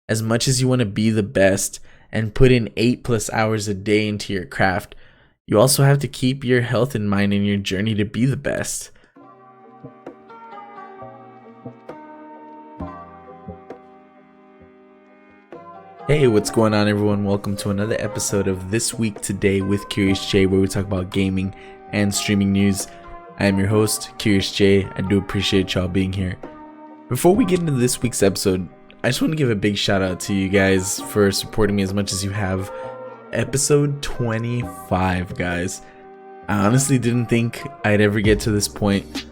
As much as you want to be the best and put in 8+ hours a day into your craft, you also have to keep your health in mind in your journey to be the best. Hey, what's going on everyone? Welcome to another episode of This Week Today with CuriousJ, where we talk about gaming and streaming news. I am your host, CuriousJ. I do appreciate y'all being here. Before we get into this week's episode, I just want to give a big shout out to you guys for supporting me as much as you have. Episode 25, guys. I honestly didn't think I'd ever get to this point,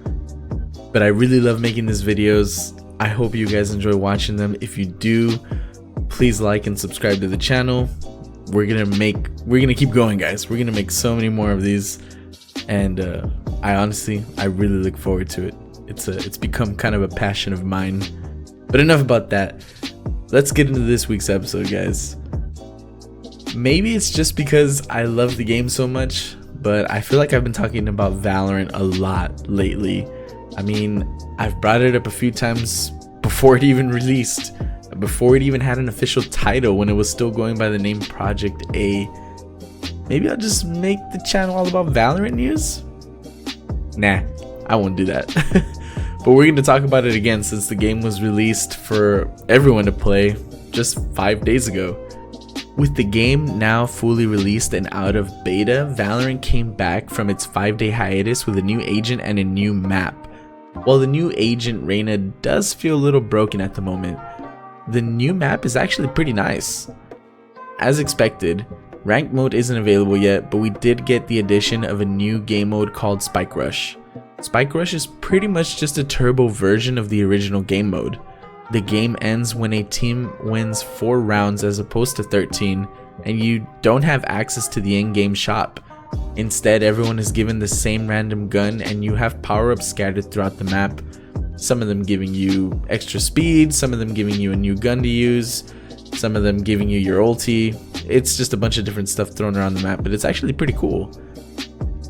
but I really love making these videos. I hope you guys enjoy watching them. If you do, please like and subscribe to the channel. We're gonna keep going, guys. We're gonna make so many more of these, and I really look forward to it. It's become kind of a passion of mine. But enough about that. Let's get into this week's episode, guys. Maybe it's just because I love the game so much, but I feel like I've been talking about Valorant a lot lately. I mean, I've brought it up a few times before it even released, before it even had an official title, when it was still going by the name Project A. Maybe I'll just make the channel all about Valorant news? Nah, I won't do that. But we're going to talk about it again since the game was released for everyone to play just 5 days ago. With the game now fully released and out of beta, Valorant came back from its 5-day hiatus with a new agent and a new map. While the new agent, Reyna, does feel a little broken at the moment, the new map is actually pretty nice. As expected, ranked mode isn't available yet, but we did get the addition of a new game mode called Spike Rush. Spike Rush is pretty much just a turbo version of the original game mode. The game ends when a team wins 4 rounds as opposed to 13, and you don't have access to the in-game shop. Instead, everyone is given the same random gun and you have power-ups scattered throughout the map. Some of them giving you extra speed, some of them giving you a new gun to use, some of them giving you your ulti. It's just a bunch of different stuff thrown around the map, but it's actually pretty cool.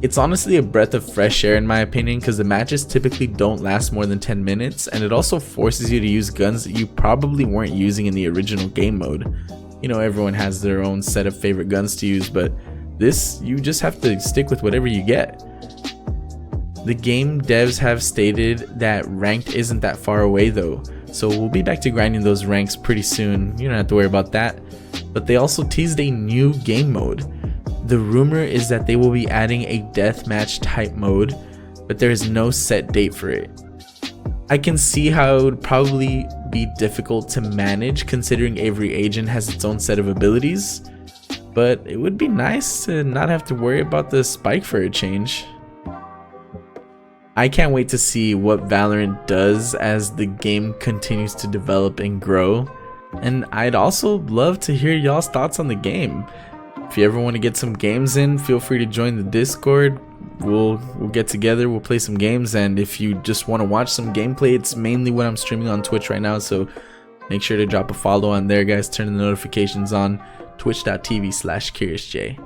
It's honestly a breath of fresh air in my opinion, because the matches typically don't last more than 10 minutes, and it also forces you to use guns that you probably weren't using in the original game mode. You know, everyone has their own set of favorite guns to use, but this, you just have to stick with whatever you get. The game devs have stated that ranked isn't that far away though, so we'll be back to grinding those ranks pretty soon. You don't have to worry about that. But they also teased a new game mode. The rumor is that they will be adding a deathmatch type mode, but there is no set date for it. I can see how it would probably be difficult to manage considering every agent has its own set of abilities, but it would be nice to not have to worry about the spike for a change. I can't wait to see what Valorant does as the game continues to develop and grow, and I'd also love to hear y'all's thoughts on the game. If you ever want to get some games in, feel free to join the Discord. We'll get together, we'll play some games, and if you just want to watch some gameplay, it's mainly what I'm streaming on Twitch right now, so make sure to drop a follow on there, guys. Turn the notifications on, twitch.tv/CuriousJ.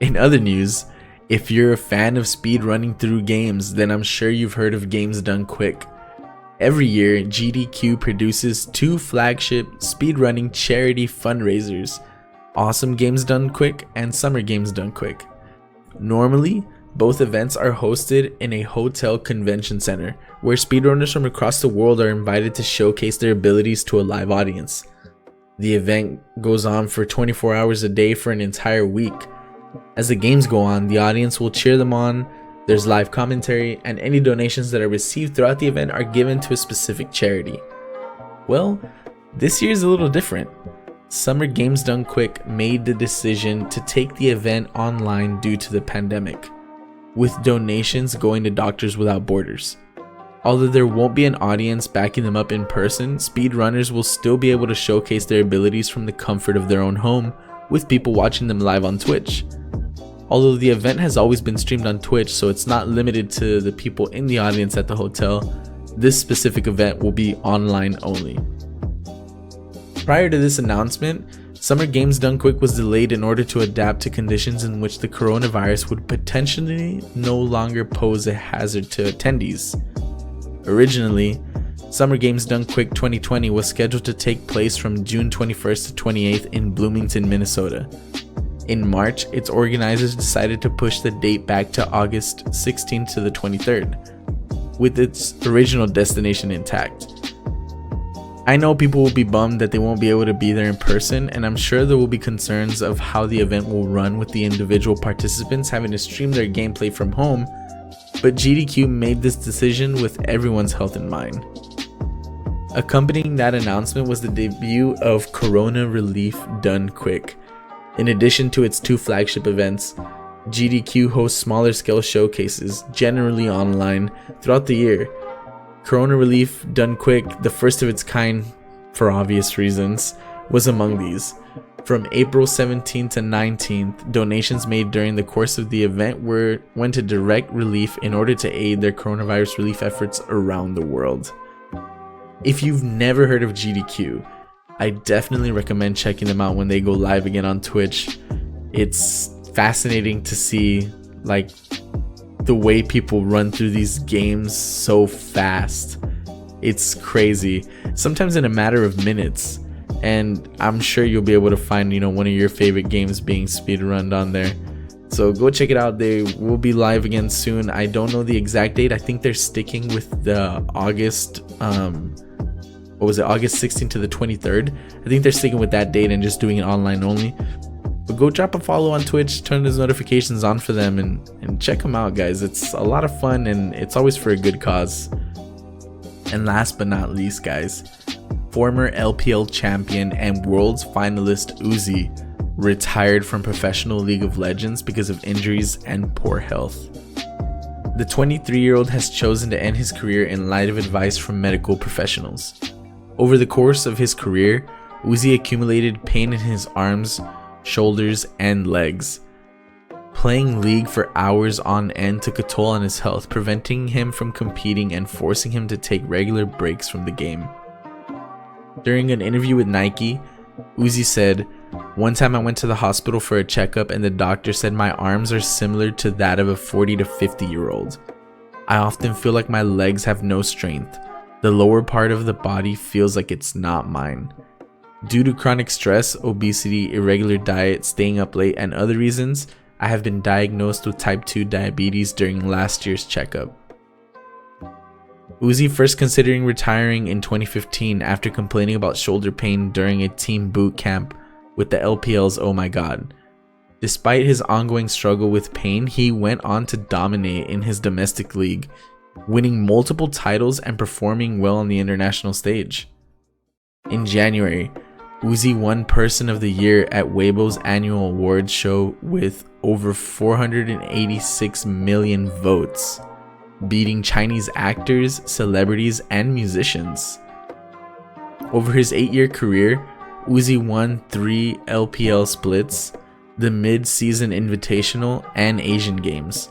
In other news, if you're a fan of speed running through games, then I'm sure you've heard of Games Done Quick. Every year, GDQ produces 2 flagship speedrunning charity fundraisers: Awesome Games Done Quick and Summer Games Done Quick. Normally, both events are hosted in a hotel convention center, where speedrunners from across the world are invited to showcase their abilities to a live audience. The event goes on for 24 hours a day for an entire week. As the games go on, the audience will cheer them on, there's live commentary, and any donations that are received throughout the event are given to a specific charity. Well, this year is a little different. Summer Games Done Quick made the decision to take the event online due to the pandemic, with donations going to Doctors Without Borders. Although there won't be an audience backing them up in person, speedrunners will still be able to showcase their abilities from the comfort of their own home, with people watching them live on Twitch. Although the event has always been streamed on Twitch, so it's not limited to the people in the audience at the hotel, this specific event will be online only. Prior to this announcement, Summer Games Done Quick was delayed in order to adapt to conditions in which the coronavirus would potentially no longer pose a hazard to attendees. Originally, Summer Games Done Quick 2020 was scheduled to take place from June 21st to 28th in Bloomington, Minnesota. In March, its organizers decided to push the date back to August 16th to the 23rd, with its original destination intact. I know people will be bummed that they won't be able to be there in person, and I'm sure there will be concerns of how the event will run with the individual participants having to stream their gameplay from home, but GDQ made this decision with everyone's health in mind. Accompanying that announcement was the debut of Corona Relief Done Quick. In addition to its 2 flagship events, GDQ hosts smaller scale showcases, generally online, throughout the year. Corona Relief Done Quick, the first of its kind for obvious reasons, was among these. From April 17th to 19th, donations made during the course of the event went to direct relief in order to aid their coronavirus relief efforts around the world. If you've never heard of GDQ, I definitely recommend checking them out when they go live again on Twitch. It's fascinating to see like the way people run through these games so fast. It's crazy, sometimes in a matter of minutes, and I'm sure you'll be able to find one of your favorite games being speedrunned on there. So go check it out. They will be live again soon. I don't know the exact date. I think they're sticking with the August August 16th to the 23rd. I think they're sticking with that date and just doing it online only. But go drop a follow on Twitch, turn those notifications on for them, and check them out, guys. It's a lot of fun, and it's always for a good cause. And last but not least, guys, former LPL champion and world's finalist Uzi retired from professional League of Legends because of injuries and poor health. The 23-year-old has chosen to end his career in light of advice from medical professionals. Over the course of his career, Uzi accumulated pain in his arms, shoulders, and legs. Playing League for hours on end took a toll on his health, preventing him from competing and forcing him to take regular breaks from the game. During an interview with Nike, Uzi said, "One time I went to the hospital for a checkup and the doctor said my arms are similar to that of a 40 to 50-year-old. I often feel like my legs have no strength. The lower part of the body feels like it's not mine. Due to chronic stress, obesity, irregular diet, staying up late, and other reasons, I have been diagnosed with type 2 diabetes during last year's checkup." Uzi first considering retiring in 2015 after complaining about shoulder pain during a team boot camp with the LPL's Oh My God. Despite his ongoing struggle with pain, he went on to dominate in his domestic league, winning multiple titles and performing well on the international stage. In January, Uzi won Person of the Year at Weibo's annual awards show with over 486 million votes, beating Chinese actors, celebrities, and musicians. Over his 8-year career, Uzi won 3 LPL splits, the Mid-Season Invitational, and Asian Games.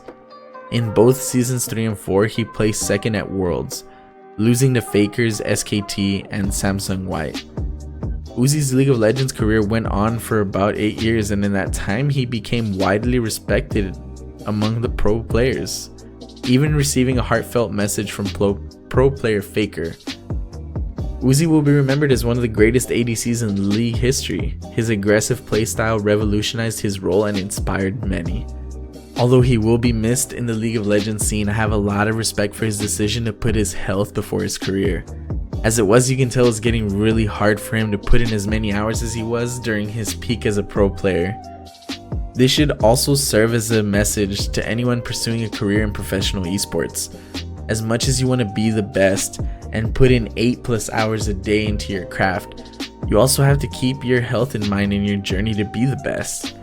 In both seasons 3 and 4, he placed second at Worlds, losing to Fakers, SKT, and Samsung White. Uzi's League of Legends career went on for about 8 years, and in that time he became widely respected among the pro players, even receiving a heartfelt message from pro player Faker. Uzi will be remembered as one of the greatest ADCs in League history. His aggressive playstyle revolutionized his role and inspired many. Although he will be missed in the League of Legends scene, I have a lot of respect for his decision to put his health before his career. As it was, you can tell it's getting really hard for him to put in as many hours as he was during his peak as a pro player. This should also serve as a message to anyone pursuing a career in professional esports. As much as you want to be the best and put in 8+ hours a day into your craft, you also have to keep your health in mind in your journey to be the best.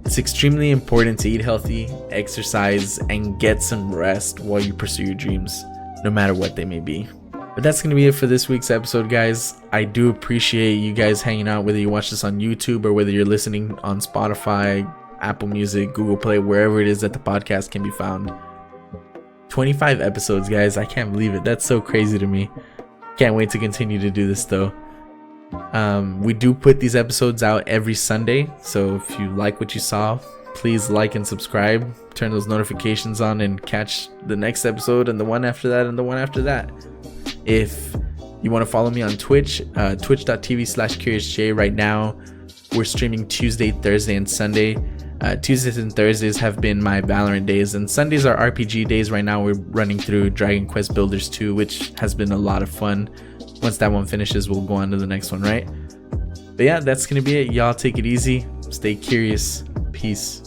It's extremely important to eat healthy, exercise, and get some rest while you pursue your dreams, no matter what they may be. But that's going to be it for this week's episode, guys. I do appreciate you guys hanging out, whether you watch this on YouTube or whether you're listening on Spotify, Apple Music, Google Play, wherever it is that the podcast can be found. 25 episodes, guys. I can't believe it. That's so crazy to me. Can't wait to continue to do this, though. We do put these episodes out every Sunday, so if you like what you saw, please like and subscribe, turn those notifications on, and catch the next episode and the one after that and the one after that. If You want to follow me on Twitch, twitch.tv/CuriousJ. Right now, we're streaming Tuesday, Thursday, and Sunday. Tuesdays and Thursdays have been my Valorant days, and Sundays are RPG days. Right now, we're running through Dragon Quest Builders 2, which has been a lot of fun. Once that one finishes, we'll go on to the next one, right? But yeah, that's going to be it. Y'all take it easy. Stay curious. Peace.